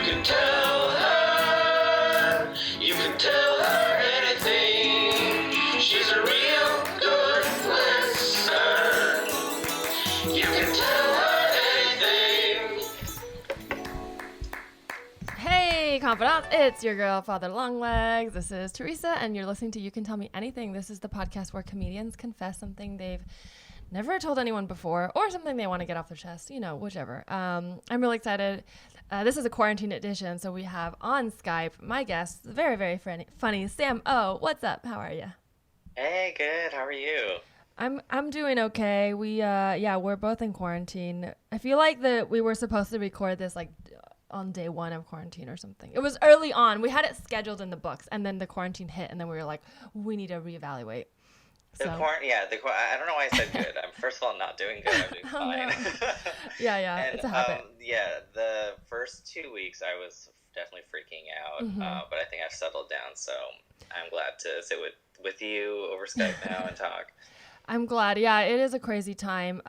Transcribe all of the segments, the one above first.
can tell her, you can tell her anything. She's a real good listener. You can tell her anything. Hey, confidants, it's your girl, Father Longlegs. This is Teresa, and you're listening to You Can Tell Me Anything. This is the podcast where comedians confess something they've never told anyone before or something they want to get off their chest, you know, whichever. I'm really excited. This is a quarantine edition, so we have on Skype my guest, very, very funny Sam O. What's up? How are you? Hey, good. How are you? I'm doing okay. We're both in quarantine. I feel like that we were supposed to record this like on day one of quarantine or something. It was early on. We had it scheduled in the books, and then the quarantine hit, and then we were like, we need to reevaluate. I don't know why I said good. I'm first of all not doing good. I'm doing fine. No. Yeah, And, it's a habit. the first 2 weeks I was definitely freaking out, but I think I've settled down. So I'm glad to sit with you over Skype now and talk. I'm glad. Yeah, it is a crazy time.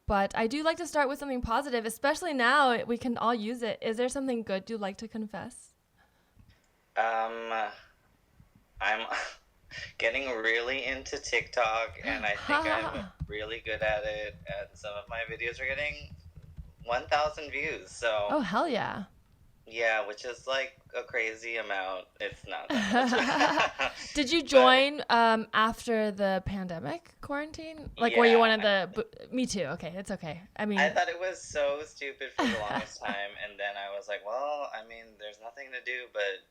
But I do like to start with something positive, especially now we can all use it. Is there something good you'd like to confess? I'm getting really into TikTok, and I think I'm really good at it, and some of my videos are getting 1,000 views, so... Oh, hell yeah. Yeah, which is like a crazy amount. It's not that much. Did you join after the pandemic quarantine? Like, were you one of the... Me too. Okay, it's okay. I mean... I thought it was so stupid for the longest time, and then I was like, well, I mean, there's nothing to do but...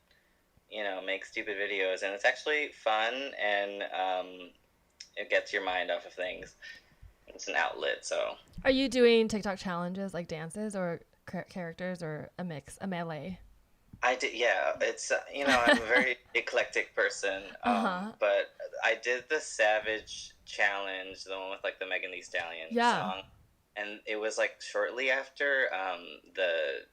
make stupid videos, and it's actually fun, and it gets your mind off of things. It's an outlet, so. Are you doing TikTok challenges, like dances, or characters, or a mix, a melee? I did, yeah. It's, I'm a very eclectic person, but I did the Savage Challenge, the one with, like, the Megan Thee Stallion song, and it was, like, shortly after the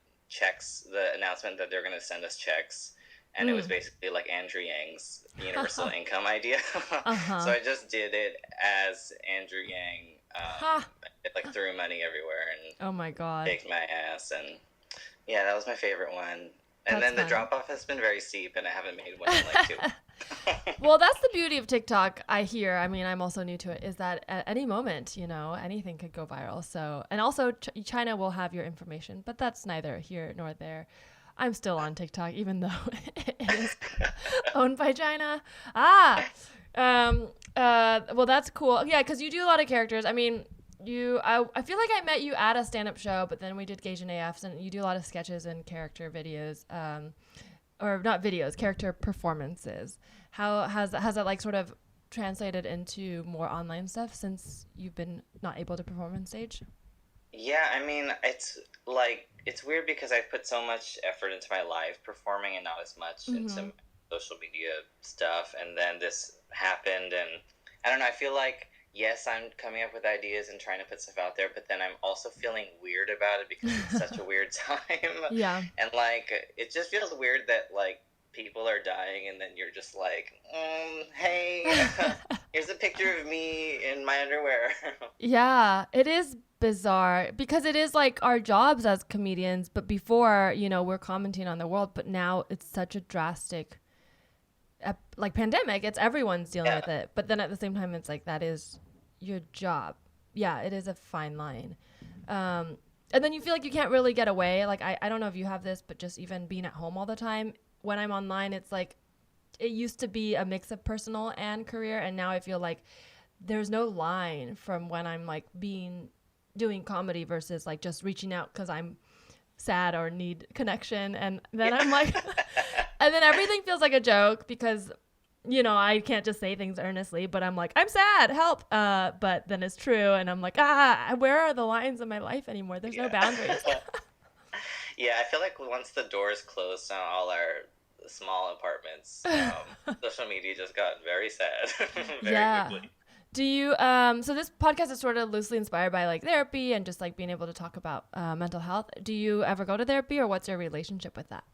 announcement that they're going to send us checks. And it was basically like Andrew Yang's universal income idea. So I just did it as Andrew Yang. It like threw money everywhere and oh my god, kicked my ass. And yeah, that was my favorite one. And then the drop off has been very steep, and I haven't made one in like 2 weeks. Well, that's the beauty of TikTok. I hear. I mean, I'm also new to it. Is that at any moment, anything could go viral. So, and also China will have your information, but that's neither here nor there. I'm still on TikTok, even though it is owned by China. Well, that's cool. Yeah, because you do a lot of characters. I mean, I feel like I met you at a stand-up show, but then we did Gaijin AFs, and you do a lot of sketches and character videos, or not videos, character performances. How has that like sort of translated into more online stuff since you've been not able to perform on stage? Yeah, I mean, it's weird because I've put so much effort into my live performing and not as much into social media stuff. And then this happened, and I don't know, I feel like, yes, I'm coming up with ideas and trying to put stuff out there, but then I'm also feeling weird about it because it's such a weird time. Yeah. And, like, it just feels weird that, like, people are dying and then you're just like, hey, here's a picture of me in my underwear. Yeah, it is bizarre because it is like our jobs as comedians, but before, we're commenting on the world, but now it's such a drastic like pandemic. It's everyone's dealing with it, but then at the same time it's like that is your job. Yeah, it is a fine line. And then you feel like you can't really get away. Like I don't know if you have this, but just even being at home all the time, when I'm online, it's like it used to be a mix of personal and career, and now I feel like there's no line from when I'm like doing comedy versus like just reaching out because I'm sad or need connection, and then I'm like and then everything feels like a joke because I can't just say things earnestly, but I'm like, I'm sad, help, but then it's true, and I'm like, where are the lines in my life anymore? There's no boundaries. Yeah, I feel like once the doors closed on all our small apartments, social media just got very sad very quickly. Do you, so this podcast is sort of loosely inspired by like therapy and just like being able to talk about mental health. Do you ever go to therapy, or what's your relationship with that?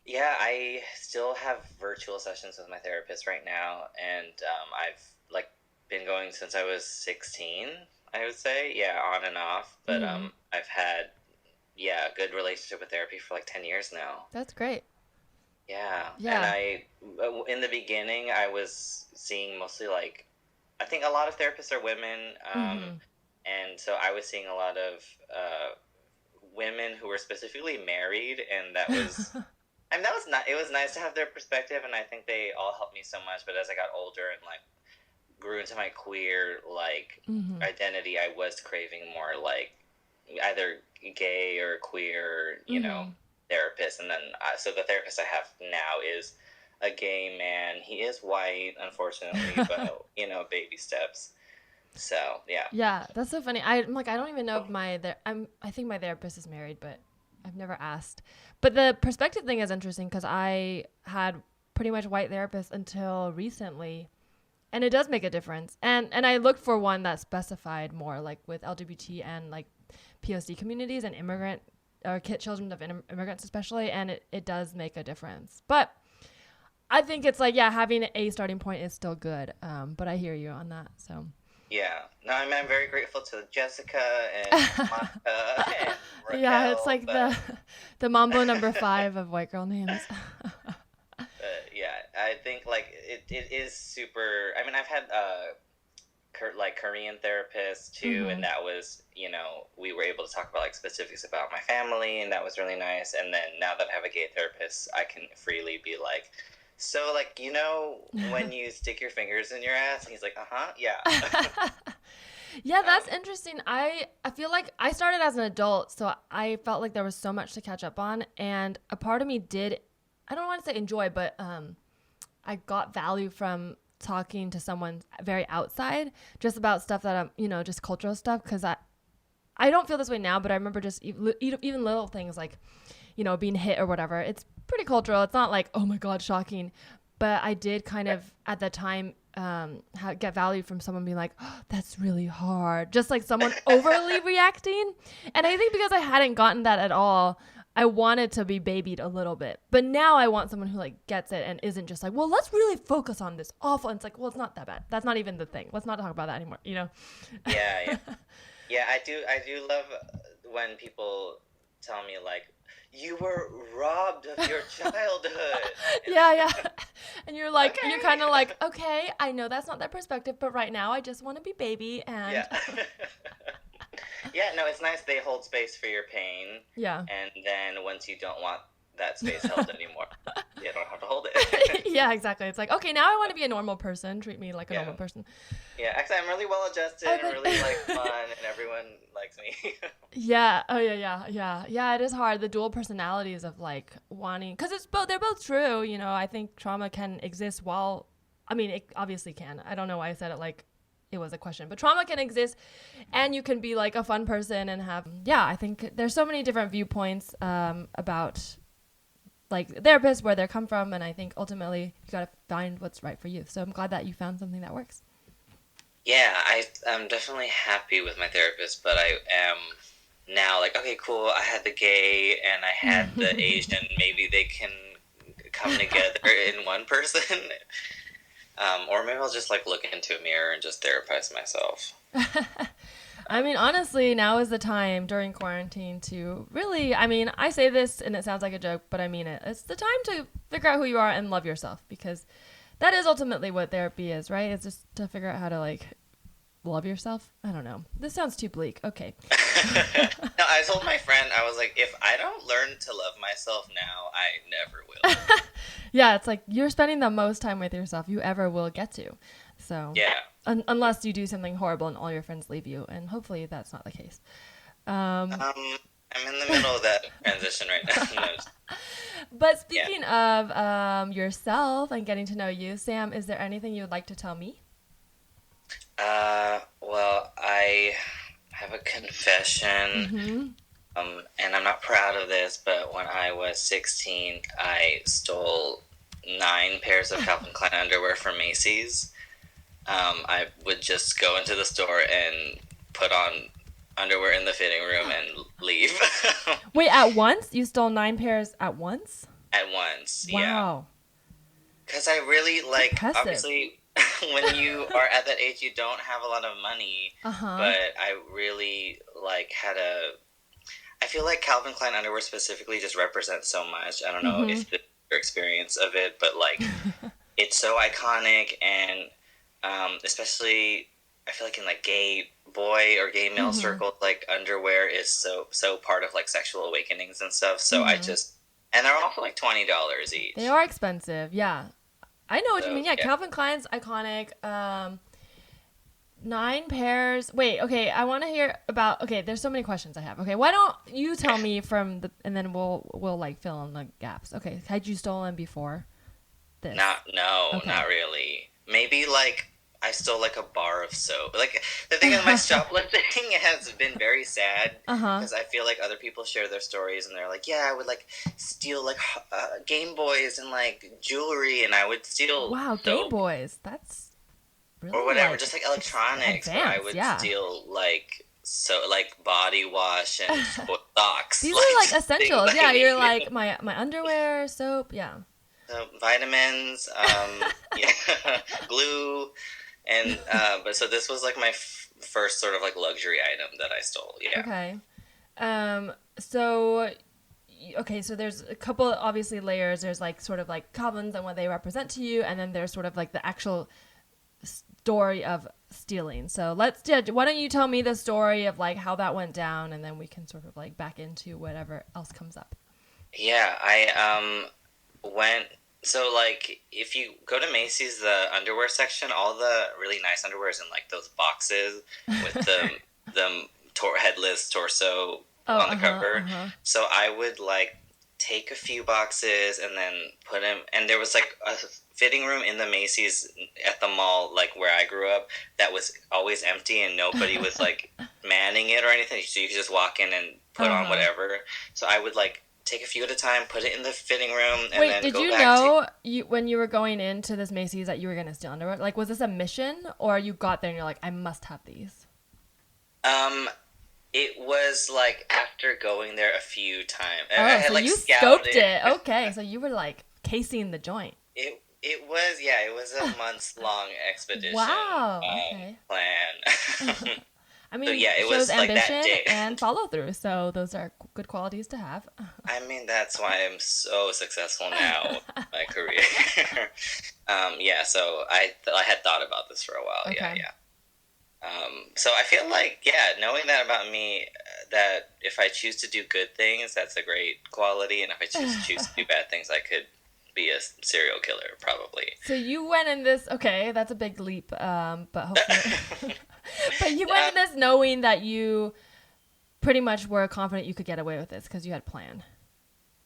Yeah, I still have virtual sessions with my therapist right now, and I've like been going since I was 16, I would say. Yeah, on and off, but I've had yeah, good relationship with therapy for like 10 years now. That's great. Yeah. Yeah. And in the beginning, I was seeing mostly like, I think a lot of therapists are women. And so I was seeing a lot of women who were specifically married, and that was, I mean, that was not, it was nice to have their perspective, and I think they all helped me so much. But as I got older and like grew into my queer like identity, I was craving more like either gay or queer, you know, therapist. And then so the therapist I have now is a gay man. He is white, unfortunately, but you know, baby steps. So yeah. Yeah, that's so funny. I'm like, I don't even know if I think my therapist is married, but I've never asked. But the perspective thing is interesting because I had pretty much white therapists until recently, and it does make a difference. And I looked for one that specified more like with LGBT and like POC communities and immigrant or children of immigrants especially, and it does make a difference. But I think it's like, yeah, having a starting point is still good. But I hear you on that. So yeah, no, I mean, I'm very grateful to Jessica and Monica and Raquel. Yeah, it's like the Mambo number 5 of white girl names. Yeah, I think like it is super. I mean, I've had like Korean therapists too, and that was, you know, we were able to talk about like specifics about my family, and that was really nice. And then now that I have a gay therapist, I can freely be like, so like, you know, when you stick your fingers in your ass, and he's like, yeah. Yeah, that's interesting. I feel like I started as an adult, so I felt like there was so much to catch up on, and a part of me did, I don't want to say enjoy, but I got value from talking to someone very outside just about stuff that I'm, you know, just cultural stuff, because I don't feel this way now, but I remember just even little things like, you know, being hit or whatever. It's pretty cultural. It's not like, oh my God, shocking. But I did kind of at the time get value from someone being like, oh, that's really hard. Just like someone overly reacting. And I think because I hadn't gotten that at all, I wanted to be babied a little bit. But now I want someone who like gets it and isn't just like, well, let's really focus on this awful. And it's like, well, it's not that bad. That's not even the thing. Let's not talk about that anymore, you know? Yeah. Yeah, I do love when people tell me like, you were robbed of your childhood. Yeah. And you're like, okay. You're kind of like, okay, I know that's not their perspective, but right now I just want to be baby. And yeah. Yeah, no, it's nice they hold space for your pain. Yeah. And then once you don't want that space held anymore, you don't have to hold it. Yeah, exactly. It's like, okay, now I want to be a normal person. Treat me like a normal person. Yeah, actually, I'm really well adjusted and really like fun, and everyone likes me. Yeah. Oh yeah. It is hard. The dual personalities of like wanting, because they're both true. You know, I think trauma can exist while, I mean, it obviously can. I don't know why I said it like it was a question, but trauma can exist, and you can be like a fun person and have. Yeah, I think there's so many different viewpoints about like therapists, where they come from, and I think ultimately you got to find what's right for you. So I'm glad that you found something that works. Yeah, I'm definitely happy with my therapist, but I am now like, okay, cool, I had the gay and I had the Asian, maybe they can come together in one person. Or maybe I'll just like look into a mirror and just therapize myself. I mean, honestly, now is the time during quarantine to really, I mean, I say this and it sounds like a joke, but I mean it. It's the time to figure out who you are and love yourself, because that is ultimately what therapy is, right? It's just to figure out how to like love yourself. I don't know. This sounds too bleak. Okay. No, I told my friend, I was like, if I don't learn to love myself now, I never will. Yeah, it's like you're spending the most time with yourself you ever will get to. So yeah. Unless you do something horrible and all your friends leave you, and hopefully that's not the case. I'm in the middle of that transition right now. But speaking of yourself and getting to know you, Sam, is there anything you would like to tell me? Well, I have a confession, and I'm not proud of this, but when I was 16, I stole 9 pairs of Calvin Klein underwear from Macys. I would just go into the store and put on underwear in the fitting room and leave. Wait, at once? You stole 9 pairs at once? At once, wow. Yeah. Because I really, like, impressive. Obviously, when you are at that age, you don't have a lot of money. But I really, like, I feel like Calvin Klein underwear specifically just represents so much. I don't know if your experience of it, but like it's so iconic, and especially I feel like in like gay boy or gay male circles, like underwear is so part of like sexual awakenings and stuff. So I just, and they're also like $20 each. They are expensive. Yeah. I know what you So, mean. Yeah, yeah. Calvin Klein's iconic. 9 pairs. Wait, okay. I want to hear about. Okay, there's so many questions I have. Okay, why don't you tell me from the, and then we'll like fill in the gaps. Okay, had you stolen before this? Not really. Maybe like I stole like a bar of soap. Like the thing is, my shoplifting has been very sad because I feel like other people share their stories and they're like, yeah, I would like steal like Game Boys and like jewelry, and I would steal Wow, soap Game Boys. That's really or whatever, like, just like electronics. Or I would steal like body wash and socks. These like, are like essentials. things Yeah, like- you're like my underwear, soap. Yeah. Vitamins, yeah, glue, and but so this was like my first sort of like luxury item that I stole. Yeah. Okay. So okay, so there's a couple obviously layers. There's like sort of like Calvin's and what they represent to you, and then there's sort of like the actual story of stealing. So why don't you tell me the story of like how that went down, and then we can sort of like back into whatever else comes up. Yeah, I went. So like, if you go to Macys, the underwear section, all the really nice underwear is in like those boxes with the headless torso on the cover. So I would like take a few boxes and then put them. And there was like a fitting room in the Macys at the mall, like where I grew up, that was always empty and nobody was like manning it or anything. So you could just walk in and put on whatever. So I would like take a few at a time, put it in the fitting room, and Wait, then did go you back know when you were going into this Macy's that you were going to steal underwear? Like, was this a mission, or you got there and you're like, I must have these? It was like after going there a few times. Oh, I had, so like, you scouted scoped it. Okay, so you were like casing the joint. It was a months long expedition. Wow. Okay. Plan. I mean, So, yeah, it shows was like that ambition day. and follow through. So those are good qualities to have. I mean, that's why I'm so successful now in my career. Yeah, so I had thought about this for a while. Okay. Yeah. So I feel like, yeah, knowing that about me, that if I choose to do good things, that's a great quality, and if I choose to do bad things, I could be a serial killer, probably. So you went in this. Okay, that's a big leap. But hopefully, but you went in this knowing that you pretty much were confident you could get away with this because you had planned.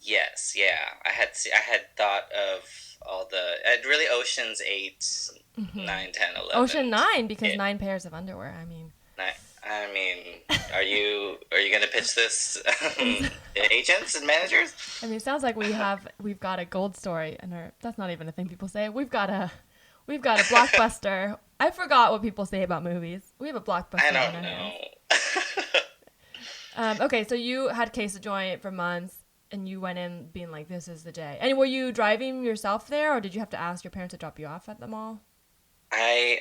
Yes, yeah. I had thought of all really Ocean's 8, 9, 10, 11. Ocean 9 because 9 pairs of underwear. I mean, are you going to pitch this agents and managers? I mean, it sounds like we've got a gold story, and that's not even a thing people say. We've got a blockbuster. I forgot what people say about movies. We have a blockbuster. I don't know. Okay, so you had cased a joint for months, and you went in being like, "This is the day." And were you driving yourself there, or did you have to ask your parents to drop you off at the mall? I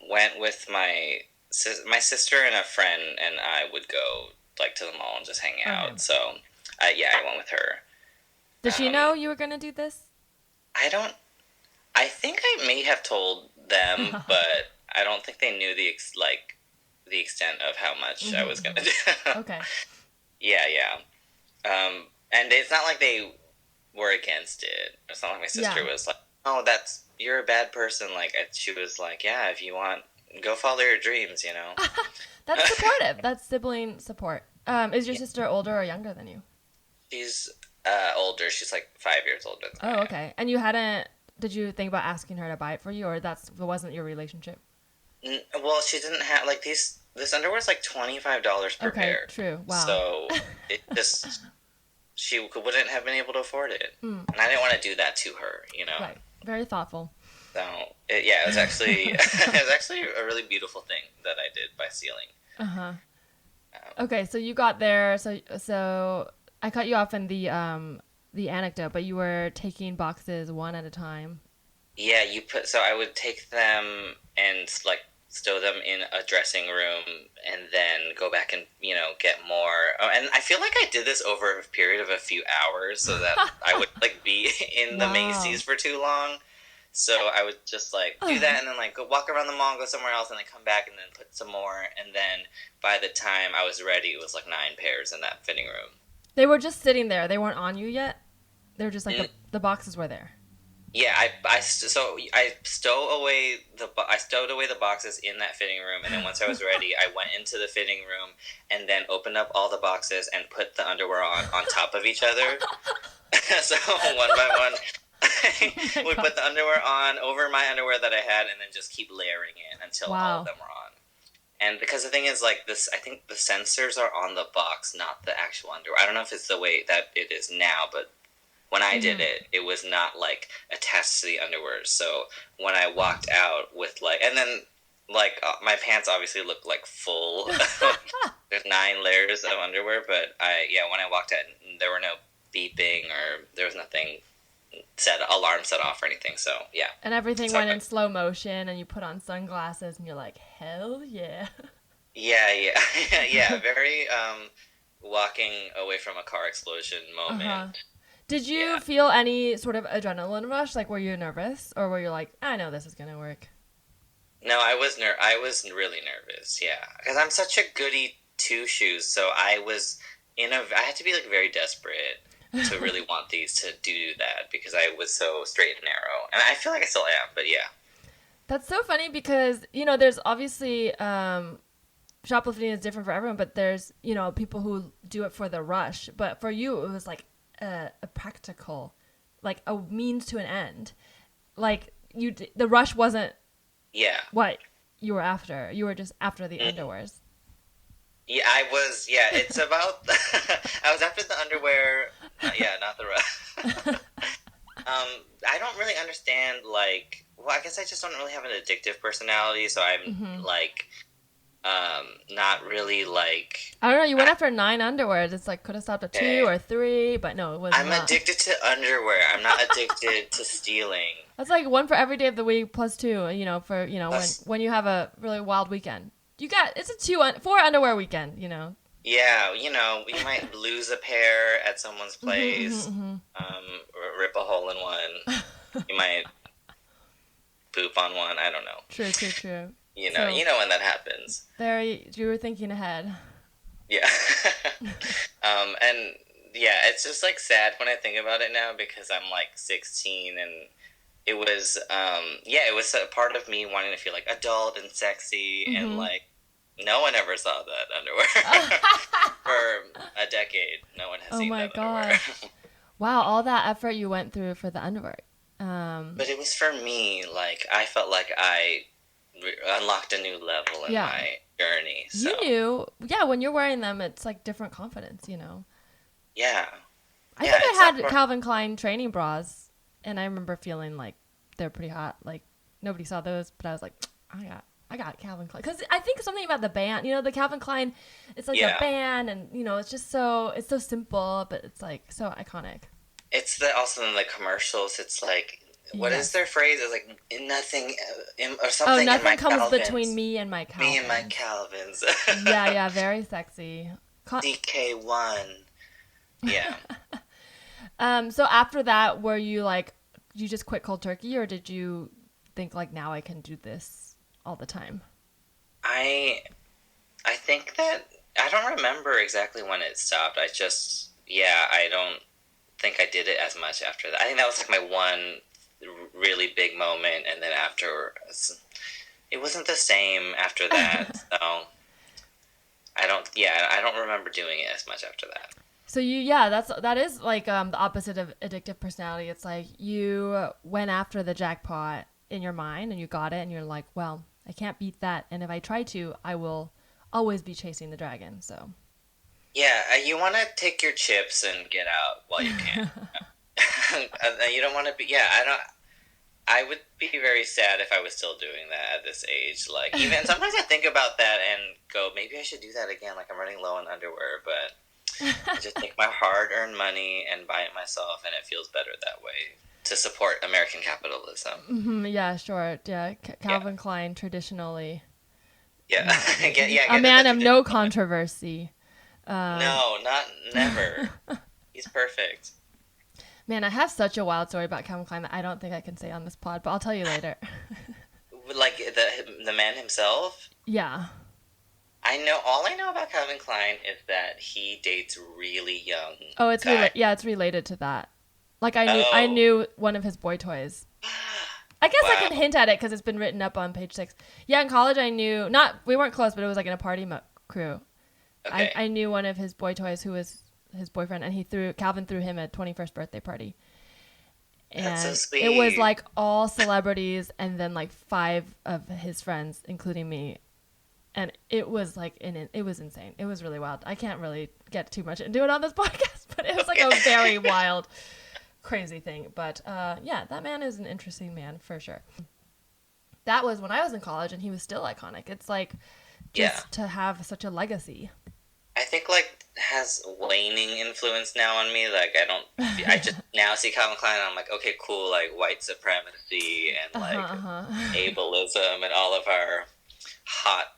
went with my sister and a friend, and I would go like to the mall and just hang out. Okay. So, I went with her. Did she know you were gonna do this? I think I may have told them, but I don't think they knew the extent of how much I was gonna do. Okay. Yeah. And it's not like they were against it. It's not like my sister was like, "Oh, you're a bad person." Like she was like, "Yeah, if you want, go follow your dreams," you know. That's supportive. That's sibling support. Is your sister older or younger than you? She's older. She's like 5 years older than I am. Okay. And you hadn't? Did you think about asking her to buy it for you, or that wasn't your relationship? Well, she didn't have like these. This underwear is like $25 per pair. True. Wow. So it just she wouldn't have been able to afford it, and I didn't want to do that to her, you know. Right. Very thoughtful. So it was actually a really beautiful thing that I did by stealing. Okay, so you got there. So I cut you off in the anecdote, but you were taking boxes one at a time. Yeah, so I would take them and like stow them in a dressing room, and then go back and, get more. Oh, and I feel like I did this over a period of a few hours so that I would, like, be in the Wow. Macys for too long. So I would just, like, do that and then, like, go walk around the mall, go somewhere else, and then come back and then put some more. And then by the time I was ready, it was, like, 9 pairs in that fitting room. They were just sitting there. They weren't on you yet? They were just like the boxes were there. Yeah, I stowed away the boxes in that fitting room, and then once I was ready, I went into the fitting room and then opened up all the boxes and put the underwear on top of each other. So one by one, I would put the underwear on over my underwear that I had, and then just keep layering it until all of them were on. And because the thing is, like, this, I think the sensors are on the box, not the actual underwear. I don't know if it's the way that it is now, but when I did it, it was not, like, attached to the underwear. So when I walked out with, like, and then, like, my pants obviously looked, like, full. There's 9 layers of underwear, but when I walked out, there were no beeping or there was nothing alarm set off or anything. So, yeah. And everything went in slow motion, and you put on sunglasses, and you're like, hell yeah. Yeah. Yeah, very walking away from a car explosion moment. Did you feel any sort of adrenaline rush? Like, were you nervous, or were you like, I know this is gonna work? No, I was really nervous. Yeah, because I'm such a goody two shoes. So I had to be, like, very desperate to really want these to do that, because I was so straight and narrow, and I feel like I still am. But yeah, that's so funny because there's obviously shoplifting is different for everyone, but there's people who do it for the rush, but for you it was like a practical, like a means to an end. Like the rush wasn't what you were after. You were just after the underwears. Yeah, I was. Yeah, it's about. I was after the underwear. Not the rush. I don't really understand. Like, well, I guess I just don't really have an addictive personality, so I'm like. Not really, like, I don't know. You went after 9 underwears. It's like could have stopped at 2 or 3, but no, it was. I'm addicted to underwear. I'm not addicted to stealing. That's like 1 for every day of the week plus 2. For when you have a really wild weekend, it's a 4 underwear weekend. Yeah, you might lose a pair at someone's place, or rip a hole in one. You might poop on one. I don't know. True. You know when that happens. You were thinking ahead. Yeah. And yeah, it's just, like, sad when I think about it now, because I'm, like, 16, and it was it was a part of me wanting to feel, like, adult and sexy, and, like, no one ever saw that underwear. For a decade, no one has seen that underwear. Wow, all that effort you went through for the underwear. But it was for me. Like, I felt like I unlocked a new level in my journey. So. You knew, when you're wearing them, it's like different confidence, Yeah. I think I had Calvin Klein training bras, and I remember feeling like they're pretty hot. Like, nobody saw those, but I was like, I got Calvin Klein, because I think something about the band, the Calvin Klein, it's like a band, and it's just so simple, but it's like so iconic. It's also in the commercials. It's like. What is their phrase? It's like, nothing, or something. Oh, nothing comes Calvins. Between me and my Calvins. Me and my Calvins. Yeah, very sexy. DK1. Yeah. So after that, were you like, you just quit cold turkey, or did you think, like, now I can do this all the time? I think that, I don't remember exactly when it stopped. I don't think I did it as much after that. I think that was, like, my one really big moment, and then after, it wasn't the same after that. So I don't remember doing it as much after that. So that is like the opposite of addictive personality. It's like you went after the jackpot in your mind and you got it, and you're like, well, I can't beat that, and if I try to, I will always be chasing the dragon. So you want to take your chips and get out while you can. You don't want to be. I would be very sad if I was still doing that at this age. Like, even sometimes I think about that and go, maybe I should do that again. Like, I'm running low on underwear, but I just take my hard-earned money and buy it myself, and it feels better that way to support American capitalism. Yeah, sure. Yeah, Calvin Klein traditionally Yeah. A man of no controversy. No, never. He's perfect. Man, I have such a wild story about Calvin Klein that I don't think I can say on this pod, but I'll tell you later. Like the man himself? Yeah. All I know about Calvin Klein is that he dates really young. Oh, it's it's related to that. Like I knew one of his boy toys. I guess I can hint at it because it's been written up on page 6. Yeah, in college I knew we weren't close, but it was like in a party crew. Okay. I knew one of his boy toys who was his boyfriend, and Calvin threw him a 21st birthday party. And that's so sweet. It was like all celebrities and then like 5 of his friends, including me. And it was like, it was insane. It was really wild. I can't really get too much into it on this podcast, but it was like a very wild, crazy thing. But yeah, that man is an interesting man for sure. That was when I was in college and he was still iconic. It's like just to have such a legacy. I think like has waning influence now on me. Like I just now see Calvin Klein and I'm like, okay, cool, like white supremacy and like ableism and all of our hot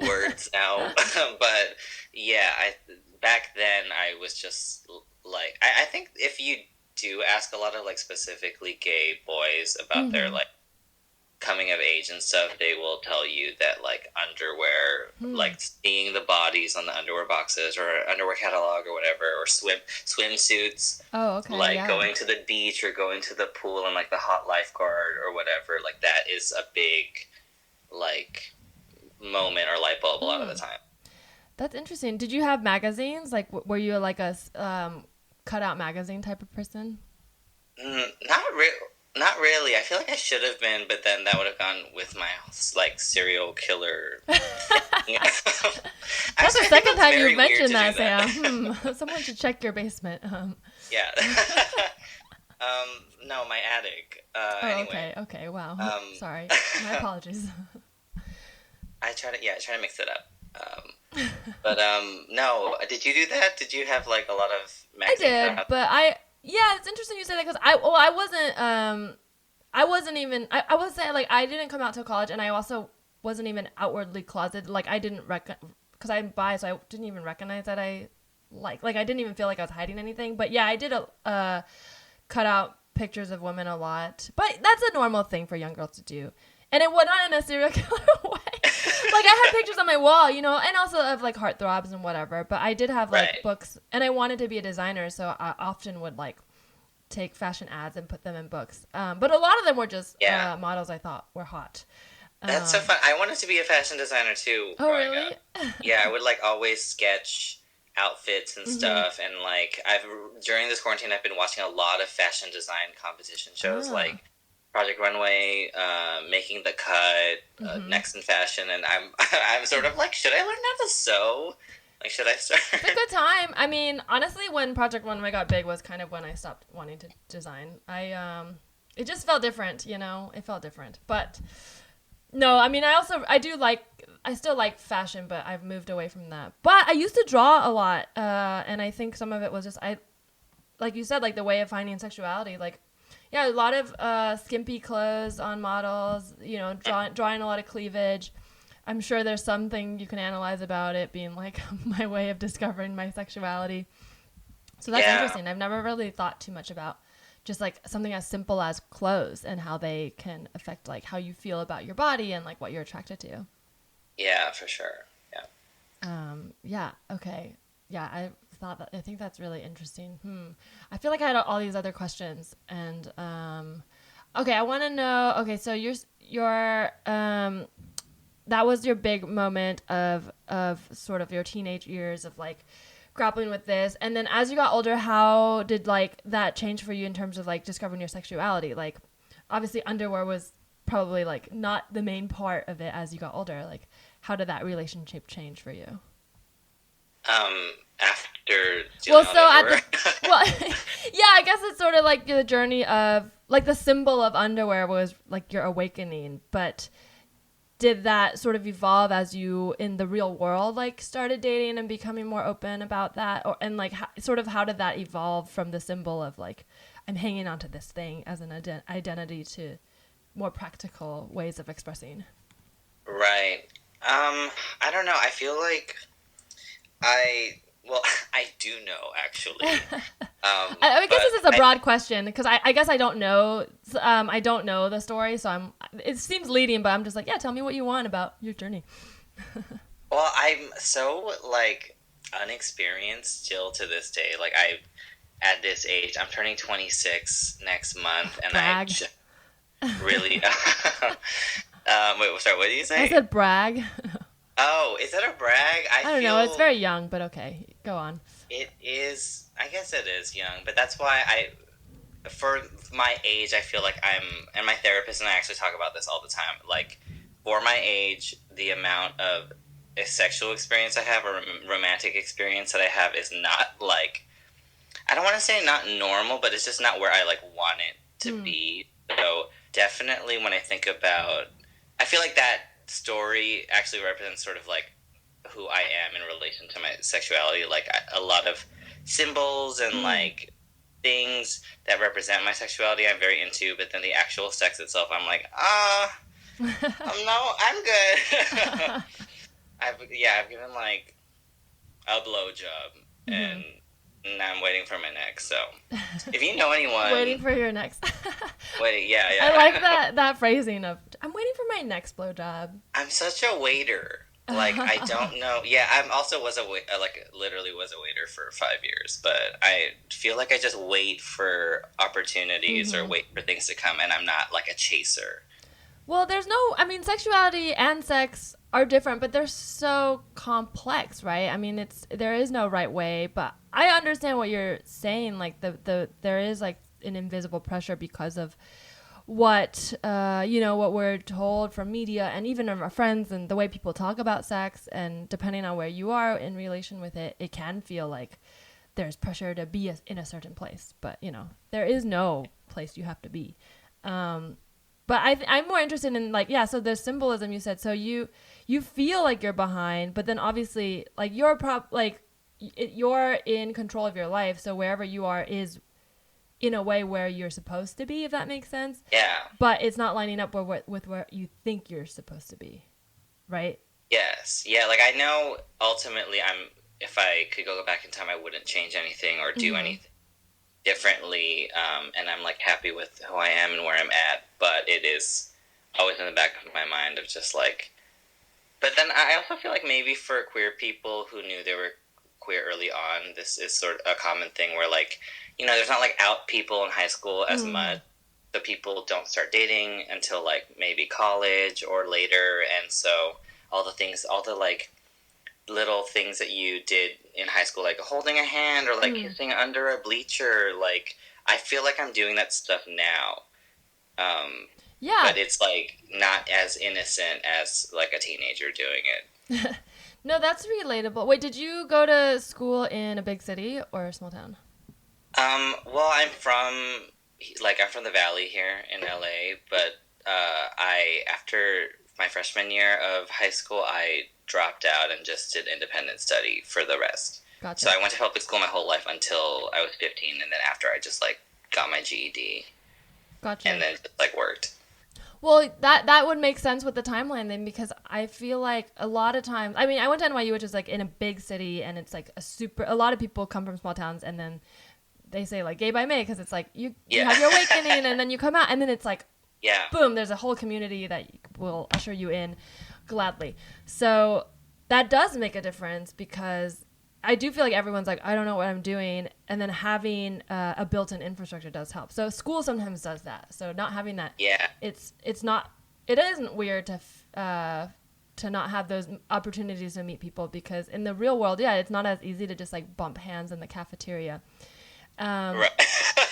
words now. But yeah, back then I was just like, I think if you do ask a lot of like specifically gay boys about their like coming of age and stuff, they will tell you that like underwear, like seeing the bodies on the underwear boxes or underwear catalog or whatever, or swimsuits. Oh, okay. Like going to the beach or going to the pool and like the hot lifeguard or whatever, like that is a big like moment or light bulb a lot of the time. That's interesting. Did you have magazines? Like, were you like a cutout magazine type of person? Not really. I feel like I should have been, but then that would have gone with my like serial killer. That's the second time you've mentioned that, Sam. Someone should check your basement. Yeah. No, my attic. Anyway. Okay. Wow. Sorry. My apologies. I try to mix it up. But no. Did you do that? Did you have like a lot of magazine I did, but yeah, it's interesting you say that because I would say like I didn't come out till college, and I also wasn't even outwardly closeted. Like I didn't because I'm bi, so I didn't even recognize that I like I didn't even feel like I was hiding anything. But yeah, I did cut out pictures of women a lot, but that's a normal thing for young girls to do, and it was not in a serial killer way. Like I had pictures on my wall, and also of like heartthrobs and whatever. But I did have like books, and I wanted to be a designer, so I often would like take fashion ads and put them in books. But a lot of them were just models I thought were hot. That's so fun. I wanted to be a fashion designer too. Oh, really? Yeah, I would like always sketch outfits and stuff, and like during this quarantine I've been watching a lot of fashion design competition shows like Project Runway, Making the Cut, Next in Fashion, and I'm sort of like, should I learn how to sew? Like, should I start? It's a good time. I mean, honestly, when Project Runway got big was kind of when I stopped wanting to design. It just felt different, It felt different. But no, I mean, I still like fashion, but I've moved away from that. But I used to draw a lot, and I think some of it was just like you said, like the way of finding sexuality, like. Yeah, a lot of skimpy clothes on models, drawing a lot of cleavage. I'm sure there's something you can analyze about it being like my way of discovering my sexuality. So that's interesting. I've never really thought too much about just like something as simple as clothes and how they can affect like how you feel about your body and like what you're attracted to. Yeah, for sure. Yeah. Okay. Yeah, I think that's really interesting. I feel like I had all these other questions, and okay, I want to know. Okay, so your that was your big moment of sort of your teenage years of like grappling with this, and then as you got older, how did like that change for you in terms of like discovering your sexuality? Like, obviously, underwear was probably like not the main part of it as you got older. Like, how did that relationship change for you? After yeah, I guess it's sort of like the journey of like the symbol of underwear was like your awakening, but did that sort of evolve as you in the real world like started dating and becoming more open about that, and like how did that evolve from the symbol of like I'm hanging on to this thing as an identity to more practical ways of expressing? Right. I don't know. I feel like I well, I do know actually. I guess But this is a broad question because I guess I don't know. I don't know the story, so it seems leading, but I'm just like, yeah, tell me what you want about your journey. well, I'm so like unexperienced still to this day. Like I at this age, I'm turning 26 next month, and I Brag. just really. Wait, sorry. What did you say? I said brag. Oh, is that a brag? I I don't know. It's feel very young, but okay. Go on. it is. I guess it is young, but that's why for my age, I feel like and my therapist and I actually talk about this all the time. Like, for my age, the amount of a sexual experience I have or romantic experience that I have is not like, I don't want to say not normal, but it's just not where I like want it to be. So definitely when I think about, I feel like that story actually represents sort of like who I am in relation to my sexuality. Like a lot of symbols and like things that represent my sexuality I'm very into, but then the actual sex itself, I'm like, no, I'm good. I've given like a blowjob and now I'm waiting for my next. So if you know anyone, Waiting for your next. yeah. I like that phrasing of I'm waiting for my next blowjob. I'm such a waiter. Like I don't know. Yeah, I'm also literally was a waiter for 5 years, but I feel like I just wait for opportunities or wait for things to come, and I'm not like a chaser. Well, I mean, sexuality and sex are different, but they're so complex, right? I mean, there is no right way, but I understand what you're saying. Like there is like an invisible pressure because of what what we're told from media and even from our friends and the way people talk about sex, and depending on where you are in relation with it, it can feel like there's pressure to be in a certain place, but there is no place you have to be. But I'm more interested in like, yeah, so the symbolism you said, so you feel like you're behind, but then obviously like you're you're in control of your life, so wherever you are is in a way where you're supposed to be, if that makes sense. Yeah. But it's not lining up with where you think you're supposed to be, right? Yes. Yeah, like I know ultimately if I could go back in time, I wouldn't change anything or do anything differently, and I'm like happy with who I am and where I'm at, but it is always in the back of my mind of just like, but then I also feel like maybe for queer people who knew they were queer early on, this is sort of a common thing where like, there's not like out people in high school as much. The people don't start dating until like maybe college or later, and so all the like little things that you did in high school, like holding a hand or like kissing under a bleacher, like I feel like I'm doing that stuff now. Yeah. But it's like not as innocent as like a teenager doing it. No, that's relatable. Wait, did you go to school in a big city or a small town? Well, I'm from the Valley here in LA, but after my freshman year of high school, I dropped out and just did independent study for the rest. Gotcha. So I went to public school my whole life until I was 15, and then after I just like got my GED. Gotcha. And then just like worked. Well, that would make sense with the timeline then, because I feel like a lot of times, I mean, I went to NYU, which is like in a big city, and it's like a lot of people come from small towns, and then they say like gay by May, because it's like you have your awakening, and then you come out, and then it's like, boom, there's a whole community that will usher you in gladly. So that does make a difference, because I do feel like everyone's like, I don't know what I'm doing, and then having a built-in infrastructure does help. So school sometimes does that. So not having that, it isn't weird to not have those opportunities to meet people, because in the real world, it's not as easy to just like bump hands in the cafeteria. Right.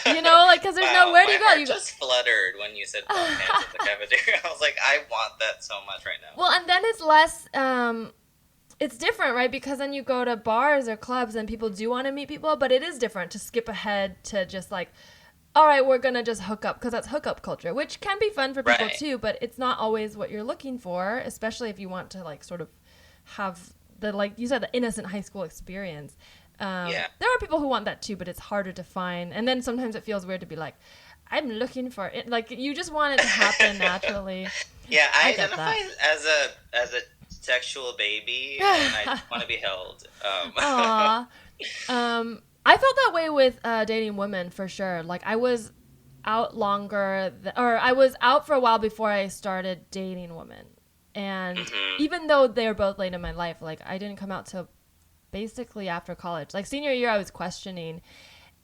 Like, because there's nowhere to go. My heart just fluttered when you said bump hands at the cafeteria. I was like, I want that so much right now. Well, and then it's less. It's different, right? Because then you go to bars or clubs and people do want to meet people, but it is different to skip ahead to just like, all right, we're going to just hook up, because that's hookup culture, which can be fun for people too, but it's not always what you're looking for, especially if you want to like sort of have the, like you said, the innocent high school experience. There are people who want that too, but it's harder to find. And then sometimes it feels weird to be like, I'm looking for it. Like, you just want it to happen naturally. Yeah, I identify as a sexual baby, and I just want to be held. Aww. I felt that way with dating women for sure. Like I was out longer, or I was out for a while before I started dating women. And even though they were both late in my life, like I didn't come out till basically after college. Like senior year, I was questioning,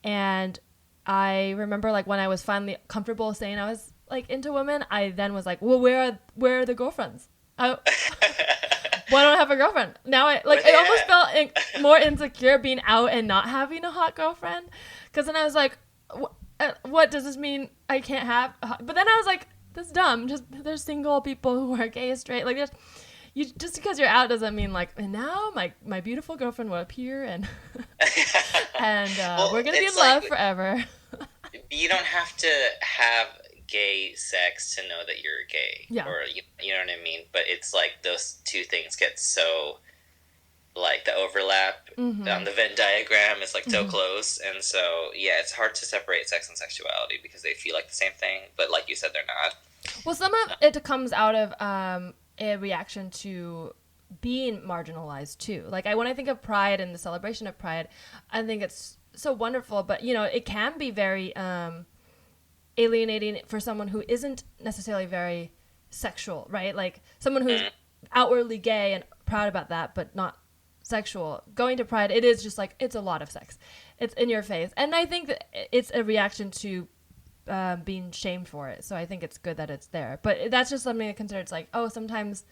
and I remember like when I was finally comfortable saying I was like into women, I then was like, well, where are the girlfriends? Why don't I have a girlfriend now? I almost felt more insecure being out and not having a hot girlfriend, because then I was like, what does this mean? I can't have. But then I was like, that's dumb. Just there's single people who are gay, straight. Like just because you're out doesn't mean like. And now my beautiful girlfriend will appear and we're gonna be in love forever. You don't have to have gay sex to know that you're gay, or you know what I mean. But it's like those two things get so. Like the overlap on the Venn diagram is like so close, and so it's hard to separate sex and sexuality because they feel like the same thing, but like you said, they're not. Well, some of it comes out of a reaction to being marginalized too. Like when I think of Pride and the celebration of Pride, I think it's so wonderful, but it can be very alienating for someone who isn't necessarily very sexual, right? Like someone who's outwardly gay and proud about that, but not sexual. Going to Pride, it is just like it's a lot of sex. It's in your face, and I think that it's a reaction to being shamed for it. So I think it's good that it's there. But that's just something to consider. It's like, sometimes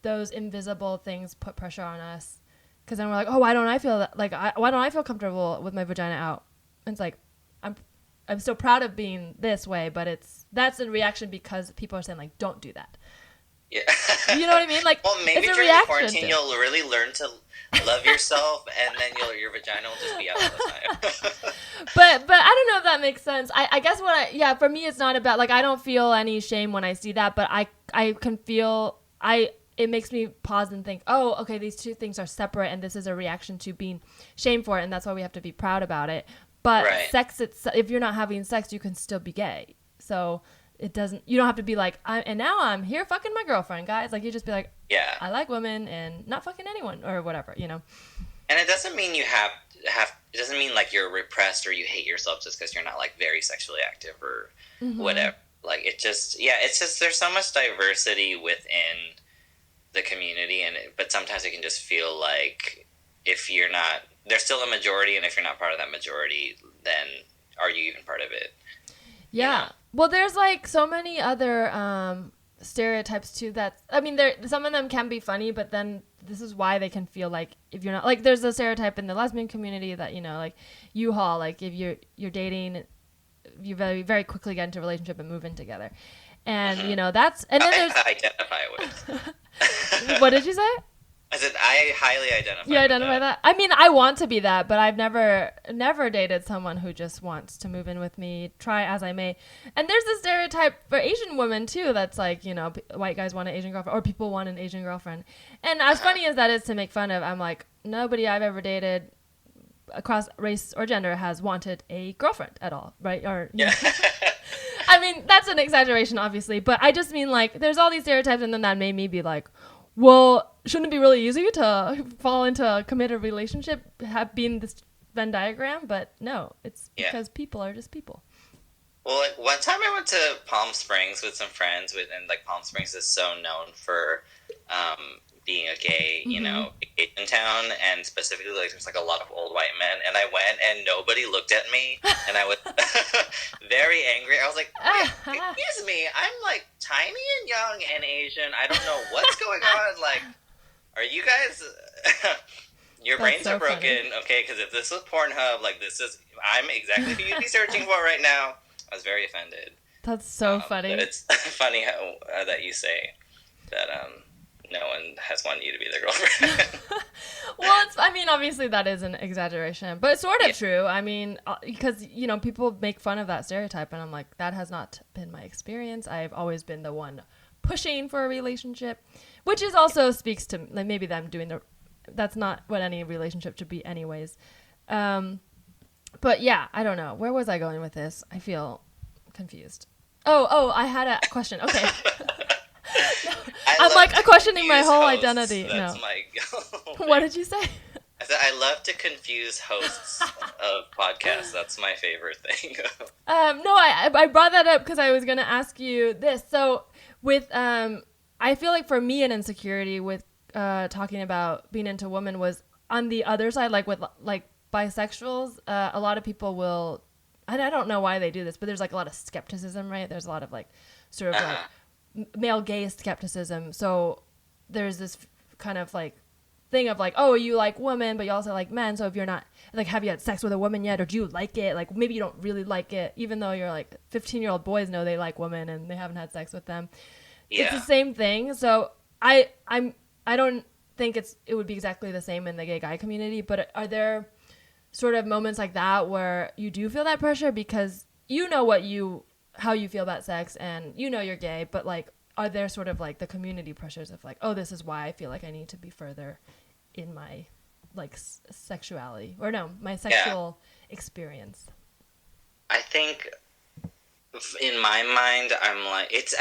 those invisible things put pressure on us, because then we're like, why don't I feel that? Like, why don't I feel comfortable with my vagina out? And it's like, I'm so proud of being this way, but that's a reaction because people are saying like, don't do that. Yeah. You know what I mean? Like, well, maybe it's a during quarantine you'll really learn to love yourself, and then your vagina will just be out all the time. but I don't know if that makes sense. I guess for me it's not about like I don't feel any shame when I see that, but I can feel it makes me pause and think, oh, okay, these two things are separate, and this is a reaction to being shamed for it, and that's why we have to be proud about it. But sex, if you're not having sex, you can still be gay. So you don't have to be like, and now I'm here fucking my girlfriend, guys. Like you just be like, I like women and not fucking anyone or whatever, And it doesn't mean you have. It doesn't mean like you're repressed or you hate yourself just because you're not like very sexually active or whatever. Like it's just there's so much diversity within the community, but sometimes it can just feel like if you're not, there's still a majority, and if you're not part of that majority, then are you even part of it? Yeah. Well, there's like so many other stereotypes too some of them can be funny, but then this is why they can feel like if you're not like there's a stereotype in the lesbian community that like U-Haul, like if you're dating, you very very quickly get into a relationship and move in together, and that's and then there's I identify with. What did you say? I said I highly identify. You identify that? I mean, I want to be that, but I've never dated someone who just wants to move in with me, try as I may. And there's this stereotype for Asian women too that's like, white guys want an Asian girlfriend, or people want an Asian girlfriend. And as funny as that is to make fun of, I'm like, nobody I've ever dated across race or gender has wanted a girlfriend at all, right? Or I mean, that's an exaggeration, obviously, but I just mean like there's all these stereotypes, and then that made me be like, well, shouldn't it be really easy to fall into a committed relationship, being this Venn diagram? But no, it's because people are just people. Well, like one time I went to Palm Springs with some friends, and like Palm Springs is so known for being a gay, Asian town, and specifically like there's like a lot of old white men, and I went and nobody looked at me, and I was very angry. I was like, excuse me, I'm like tiny and young and Asian. I don't know what's going on. Like, are you guys? Your brains are broken, funny. Okay? Because if this was Pornhub, like I'm exactly who you'd be searching for right now. I was very offended. That's so funny. But it's funny how that you say that no one has wanted you to be their girlfriend. Well, obviously that is an exaggeration, but it's sort of true. I mean, because, people make fun of that stereotype, and I'm like, that has not been my experience. I've always been the one pushing for a relationship, which is also speaks to like, maybe them doing that's not what any relationship should be anyways. But yeah, I don't know. Where was I going with this? I feel confused. Oh, I had a question. Okay. I'm love like to questioning my confuse whole hosts. identity. That's No. my goal. What did you say? I said I love to confuse hosts of podcasts. That's my favorite thing. No, I brought that up because I was gonna ask you this. So with I feel like for me an insecurity with talking about being into women was on the other side, like with like bisexuals. A lot of people will, and I don't know why they do this, but there's like a lot of skepticism, right? There's a lot of like sort of like male gaze skepticism. So there's this kind of like thing of like, oh, you like women, but you also like men. So if you're not like, have you had sex with a woman yet, or do you like it? Like maybe you don't really like it, even though you're like 15-year-old boys know they like women and they haven't had sex with them. Yeah. It's the same thing. So I don't think it would be exactly the same in the gay guy community. But are there sort of moments like that where you do feel that pressure because you know how you feel about sex and you know you're gay, but like are there sort of like the community pressures of like, oh, this is why I feel like I need to be further in my like sexuality or no, my sexual experience? I think in my mind, I'm like, it's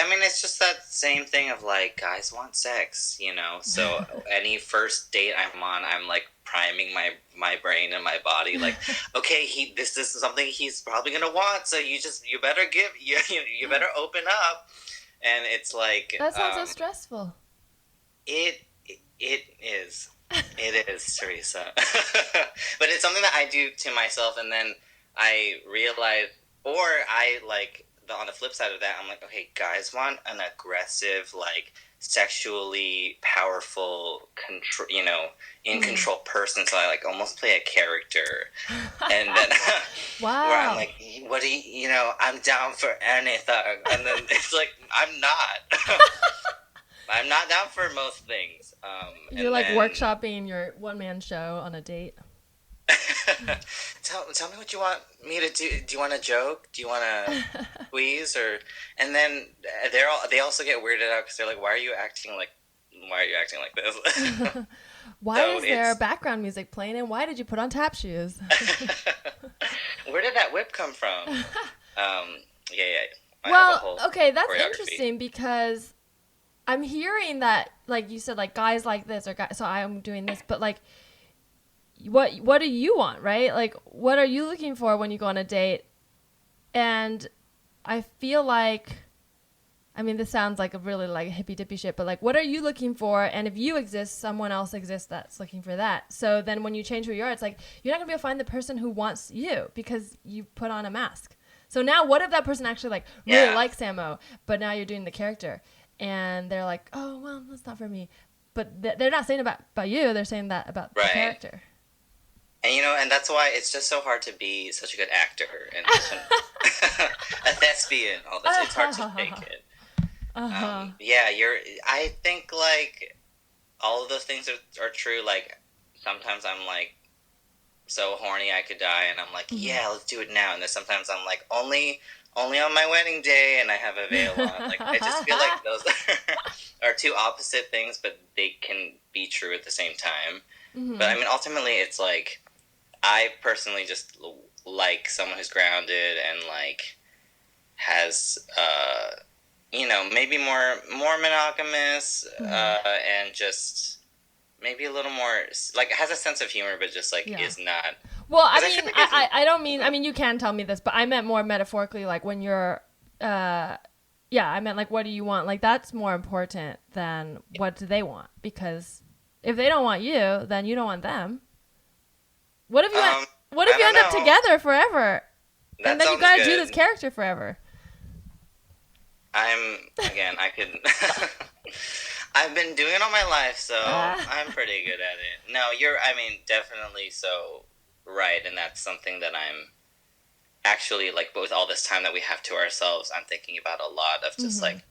just that same thing of like, guys want sex, you know? So any first date I'm on, I'm like priming my brain and my body, like, okay, this is something he's probably gonna want, so you better you better open up. And it's like that sounds so stressful. It is. It is, Teresa. But it's something that I do to myself, and then I realize, or I like on the flip side of that, I'm like, okay, guys want an aggressive, like sexually powerful, in control person. So I like almost play a character, and then wow, where I'm like, what do you, I'm down for anything, and then it's like I'm not. I'm not down for most things. You're like workshopping your one-man show on a date. Tell me what you want me to do. Do you want a joke? Do you want to squeeze? And then they also get weirded out because they're like, why are you acting like this? Why is there background music playing, and why did you put on tap shoes? Where did that whip come from? Yeah. Well, okay, that's interesting because I'm hearing that, like you said, like guys like this or guys, so I'm doing this, but like, what do you want, right? Like, what are you looking for when you go on a date? And I feel like, I mean, this sounds like a really like hippy dippy shit, but like, what are you looking for? And if you exist, someone else exists that's looking for that. So then when you change who you are, it's like, you're not gonna be able to find the person who wants you because you put on a mask. So now what if that person actually like really likes Samo, but now you're doing the character and they're like, oh, well, that's not for me. But they're not saying about you. They're saying that about the character. And and that's why it's just so hard to be such a good actor and a thespian. All this, it's hard to fake it. I think like all of those things are true. Like sometimes I'm like so horny I could die, and I'm like, yeah, let's do it now. And then sometimes I'm like, only on my wedding day, and I have a veil on. Like I just feel like those are two opposite things, but they can be true at the same time. But I mean, ultimately, it's like I personally just like someone who's grounded and like has maybe more monogamous and just maybe a little more like has a sense of humor, but just like is not. Well, I mean, I don't mean. I mean, you can tell me this, but I meant more metaphorically, like when you're. I meant like, what do you want? Like that's more important than what do they want, because if they don't want you, then you don't want them. What if you end up together forever, and then you gotta do this character forever? I could. I've been doing it all my life, so I'm pretty good at it. No, definitely so right, and that's something that I'm actually like. But with all this time that we have to ourselves, I'm thinking about a lot of just like.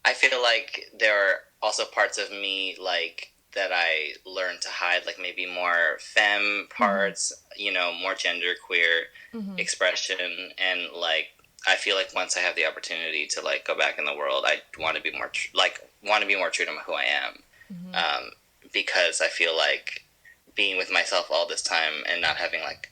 I feel like there are also parts of me like that I learned to hide, like maybe more femme parts, more genderqueer expression, and like I feel like once I have the opportunity to like go back in the world, I want to be more true to who I am, because I feel like being with myself all this time and not having like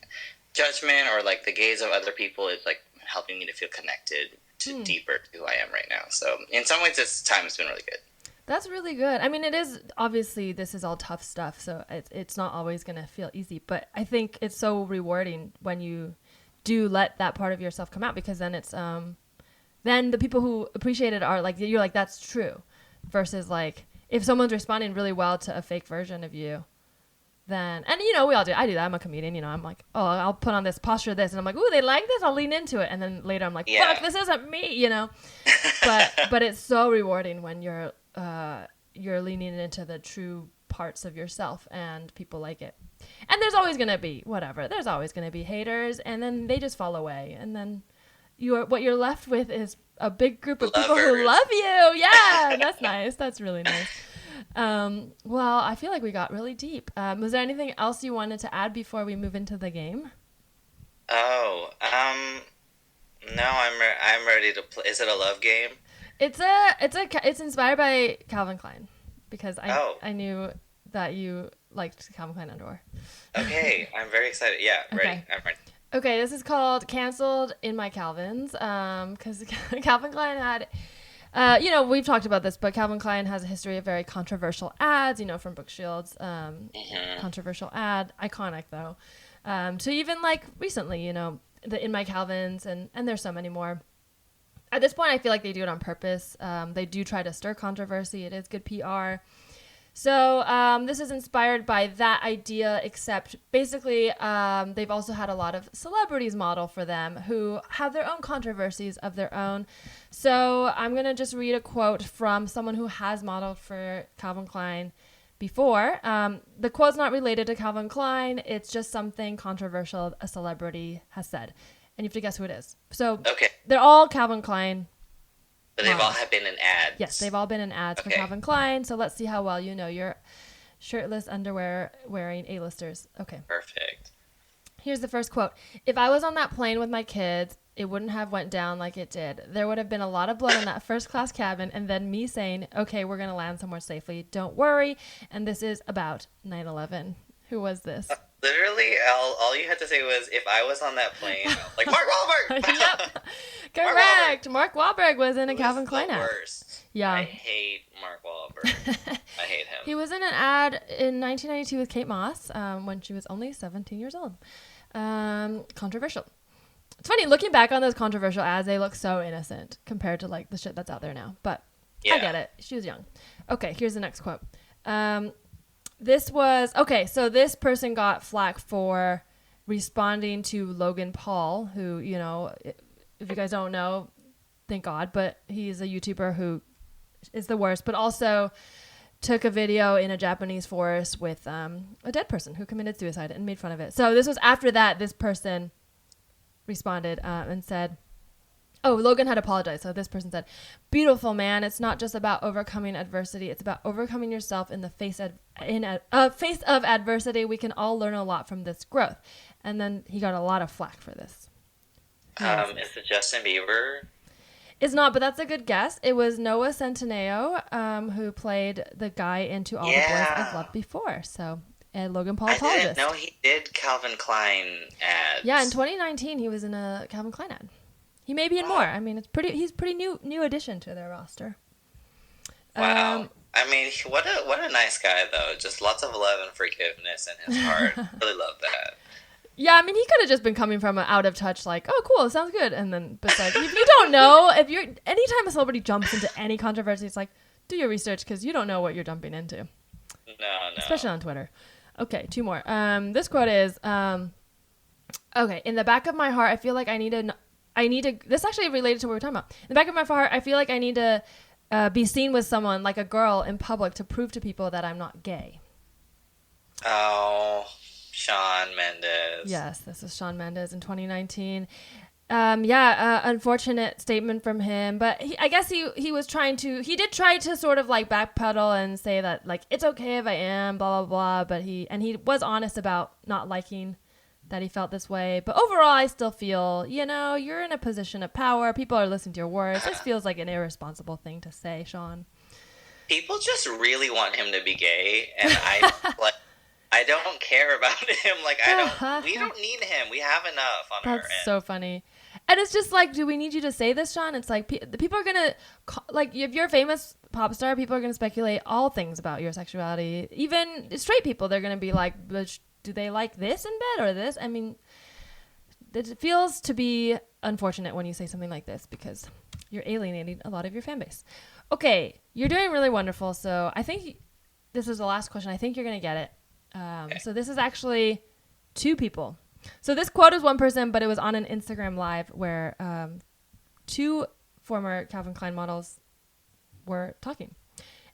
judgment or like the gaze of other people is like helping me to feel connected to deeper to who I am right now. So in some ways, this time has been really good. That's really good. I mean, it is obviously this is all tough stuff, so it's not always going to feel easy, but I think it's so rewarding when you do let that part of yourself come out, because then it's then the people who appreciate it are like, you're like, that's true, versus like if someone's responding really well to a fake version of you, then, and you know, we all do. I do that. I'm a comedian, you know. I'm like, oh, I'll put on this posture, this, and I'm like, ooh, they like this. I'll lean into it, and then later I'm like, fuck, this isn't me, you know. But it's so rewarding when you're leaning into the true parts of yourself, and people like it. And there's always gonna be whatever. There's always gonna be haters, and then they just fall away, and then what you're left with is a big group of people who love you. Yeah, that's nice. That's really nice. Well, I feel like we got really deep. Was there anything else you wanted to add before we move into the game? Oh, no, I'm ready to play. Is it a love game? It's inspired by Calvin Klein, because I knew that you liked Calvin Klein underwear. Okay, I'm very excited. Yeah, ready. Okay. I'm ready. Okay, this is called Canceled in My Calvins, because Calvin Klein had, you know, we've talked about this, but Calvin Klein has a history of very controversial ads, you know, from Brooke Shields, controversial ad, iconic though, to even like recently, you know, the In My Calvins, and there's so many more. At this point, I feel like they do it on purpose. They do try to stir controversy. It is good PR. So this is inspired by that idea, except basically they've also had a lot of celebrities model for them who have their own controversies of their own. So I'm going to just read a quote from someone who has modeled for Calvin Klein before. The quote's not related to Calvin Klein. It's just something controversial a celebrity has said. And you have to guess who it is. So they're all Calvin Klein. But they've all been in ads. Yes, they've all been in ads for Calvin Klein. So let's see how well you know your shirtless underwear wearing A-listers. Okay. Perfect. Here's the first quote. If I was on that plane with my kids, it wouldn't have went down like it did. There would have been a lot of blood in that first class cabin, and then me saying, okay, we're going to land somewhere safely. Don't worry. And this is about 9/11. Who was this? Literally, all you had to say was, if I was on that plane, like, Mark Wahlberg! Yep. Correct. Mark Wahlberg was in a Calvin Klein ad. Worst. Yeah. I hate Mark Wahlberg. I hate him. He was in an ad in 1992 with Kate Moss when she was only 17 years old. Controversial. It's funny, looking back on those controversial ads, they look so innocent compared to like the shit that's out there now. But I get it. She was young. Okay, here's the next quote. So this person got flack for responding to Logan Paul, who, you know, if you guys don't know, thank God, but he's a YouTuber who is the worst, but also took a video in a Japanese forest with a dead person who committed suicide and made fun of it. So this was after that, this person responded and said, oh, Logan had apologized. So this person said, beautiful man, it's not just about overcoming adversity. It's about overcoming yourself in the face of adversity. We can all learn a lot from this growth. And then he got a lot of flack for this. Is it Justin Bieber? It's not, but that's a good guess. It was Noah Centineo, who played the guy in To All the Boys I've Loved Before. So, and Logan Paul apologized. I didn't know he did Calvin Klein ads. Yeah, in 2019, he was in a Calvin Klein ad. He may be in more. I mean, he's pretty new addition to their roster. Wow. I mean, what a nice guy, though. Just lots of love and forgiveness in his heart. Really love that. Yeah, I mean, he could have just been coming from an out of touch, like, oh, cool, sounds good. And then, but like, if you don't know, anytime a celebrity jumps into any controversy, it's like, do your research, because you don't know what you're jumping into. No. Especially on Twitter. Okay, 2 more. This quote is, okay, in the back of my heart, I feel like I need to, this actually related to what we were talking about. In the back of my heart, I feel like I need to be seen with someone, like a girl, in public to prove to people that I'm not gay. Oh, Shawn Mendes. Yes, this is Shawn Mendes in 2019. Unfortunate statement from him, but I guess he did try to sort of like backpedal and say that like, it's okay if I am, blah, blah, blah. But he was honest about not liking that he felt this way. But overall, I still feel, you know, you're in a position of power. People are listening to your words. This feels like an irresponsible thing to say, Shawn. People just really want him to be gay, and I don't care about him. Like, we don't need him. We have enough on our end. That's so funny. And it's just like, do we need you to say this, Sean? It's like the people are gonna like, if you're a famous pop star, people are gonna speculate all things about your sexuality. Even straight people, they're gonna be like, do they like this in bed or this? I mean, it feels to be unfortunate when you say something like this because you're alienating a lot of your fan base. Okay, you're doing really wonderful. So I think this is the last question. I think you're gonna get it. So this is actually 2 people. So this quote is one person, but it was on an Instagram live where 2 former Calvin Klein models were talking.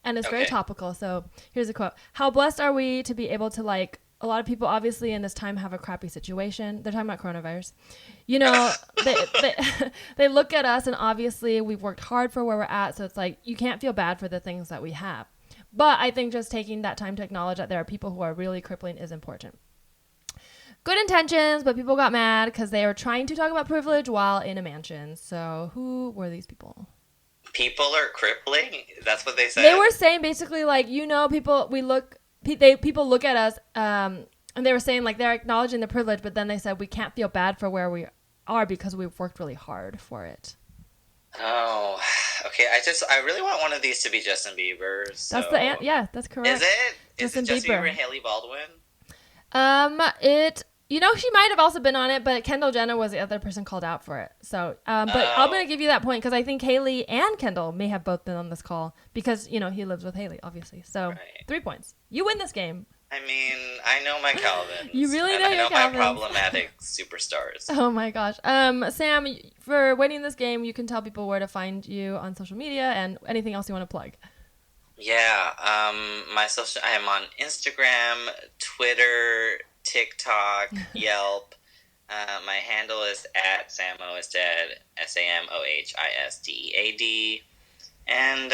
And it's very topical. So here's a quote. How blessed are we to be able to, like, a lot of people obviously in this time have a crappy situation. They're talking about coronavirus. You know, they look at us and obviously we've worked hard for where we're at. So it's like, you can't feel bad for the things that we have. But I think just taking that time to acknowledge that there are people who are really crippling is important. Good intentions, but people got mad because they were trying to talk about privilege while in a mansion. So who were these people? People are crippling? That's what they said? They were saying basically like, you know, people look at us and they were saying like they're acknowledging the privilege, but then they said we can't feel bad for where we are because we've worked really hard for it. Oh, okay. I really want one of these to be Justin Bieber. So. That's correct. Is it? Justin Is it Justin Bieber Bieber and Haley Baldwin? She might have also been on it, but Kendall Jenner was the other person called out for it. So, I'm going to give you that point because I think Haley and Kendall may have both been on this call because, you know, he lives with Haley, obviously. So, 3 points. You win this game. I mean, I know my Calvins. You really know your Calvins. I know my problematic superstars. Oh my gosh. Sam, for winning this game, you can tell people where to find you on social media and anything else you want to plug. Yeah, my social. I am on Instagram, Twitter, TikTok, Yelp. My handle is at SamOisDead, SAMOHISDEAD, and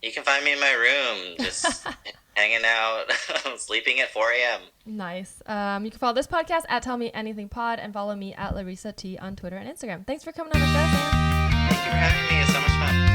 you can find me in my room, just hanging out, sleeping at 4 a.m. Nice. You can follow this podcast at Tell Me Anything Pod and follow me at Larissa T on Twitter and Instagram. Thanks for coming on the show, Sam. Thank you for having me. It's so much fun.